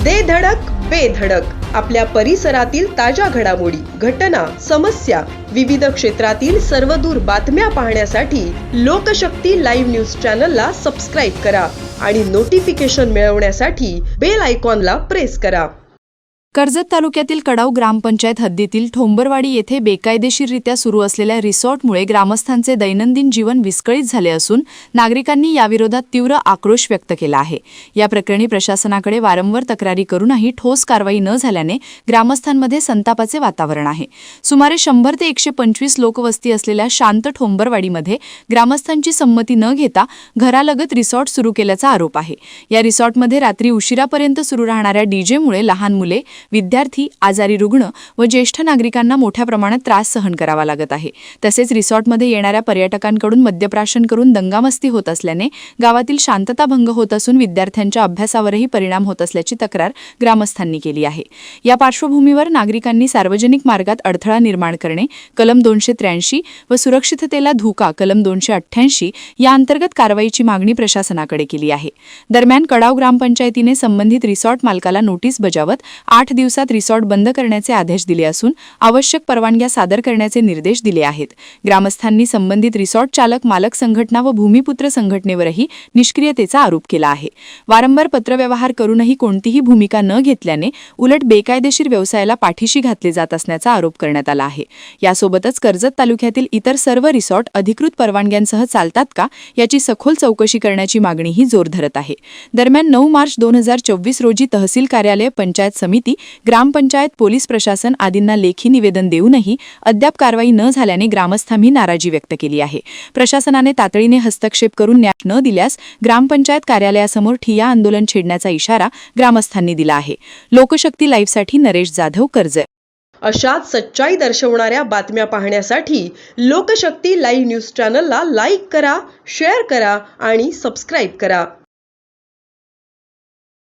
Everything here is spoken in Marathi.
दे धडक बेधडक आपल्या परिसरातील ताज्या घडामोडी, घटना, समस्या, विविध क्षेत्रातील सर्वदूर बातम्या पाहण्यासाठी लोकशक्ती लाईव्ह न्यूज चॅनलला सबस्क्राईब करा आणि नोटिफिकेशन मिळवण्यासाठी बेल आयकॉनला प्रेस करा. कर्जत तालुक्यातील कडाव ग्रामपंचायत हद्दीतील ठोंबरवाडी येथे बेकायदेशीररित्या सुरू असलेल्या रिसॉर्टमुळे ग्रामस्थांचे दैनंदिन जीवन विस्कळीत झाले असून नागरिकांनी याविरोधात तीव्र आक्रोश व्यक्त केला आहे. या प्रकरणी प्रशासनाकडे वारंवार तक्रारी करूनही ठोस कारवाई न झाल्याने ग्रामस्थांमध्ये संतापाचे वातावरण आहे. सुमारे 100 ते 125 लोकवस्ती असलेल्या शांत ठोंबरवाडीमध्ये ग्रामस्थांची संमती न घेता घरालगत रिसॉर्ट सुरू केल्याचा आरोप आहे. या रिसॉर्टमध्ये रात्री उशिरापर्यंत सुरू राहणाऱ्या डीजेमुळे लहान मुले, विद्यार्थी, आजारी रुग्ण व ज्येष्ठ नागरिकांना मोठ्या प्रमाणात त्रास सहन करावा लागत आहे. तसेच रिसॉर्टमध्ये येणाऱ्या पर्यटकांकडून मद्यप्राशन करून दंगामस्ती होत असल्याने गावातील शांतता भंग होत असून विद्यार्थ्यांच्या अभ्यासावरही परिणाम होत असल्याची तक्रार ग्रामस्थांनी केली आहे. या पार्श्वभूमीवर नागरिकांनी सार्वजनिक मार्गात अडथळा निर्माण करणे, कलम 283 व सुरक्षिततेला धोका कलम 288 या अंतर्गत कारवाईची मागणी प्रशासनाकडे केली आहे. दरम्यान कडाव ग्रामपंचायतीने संबंधित रिसॉर्ट मालकाला नोटीस बजावत 8 दिवसात रिसॉर्ट बंद करण्याचे आदेश दिले असून आवश्यक परवानग्या सादर करण्याचे निर्देश दिले आहेत. ग्रामस्थांनी संबंधित रिसॉर्ट चालक, मालक संघटना व भूमिपुत्र संघटनेवरही निष्क्रियतेचा आरोप केला आहे. वारंवार पत्रव्यवहार करूनही कोणतीही भूमिका न घेतल्याने उलट बेकायदेशीर व्यवसायाला पाठीशी घातले जात असल्याचा आरोप करण्यात आला आहे. यासोबतच कर्जत तालुक्यातील इतर सर्व रिसॉर्ट अधिकृत परवानग्यांसह चालतात का याची सखोल चौकशी करण्याची मागणीही जोर धरत आहे. दरम्यान 9 मार्च 2024 रोजी तहसील कार्यालय, पंचायत समिती, ग्रामपंचायत, पोलीस प्रशासन आदींना लेखी निवेदन देऊनही अद्याप कारवाई न झाल्याने ग्रामस्थांनी नाराजी व्यक्त केली आहे. प्रशासनाने तातडीने हस्तक्षेप करून न्याय न दिल्यास ग्रामपंचायत कार्यालयासमोर ठिय्या आंदोलन छेडण्याचा इशारा ग्रामस्थांनी दिला आहे. लोकशक्ती लाईव्हसाठी नरेश जाधव, कर्जत. अशाच सच्चाई दर्शवणाऱ्या बातम्या पाहण्यासाठी लोकशक्ती लाईव्ह न्यूज चॅनलला लाईक करा, शेअर करा आणि सबस्क्राईब करा.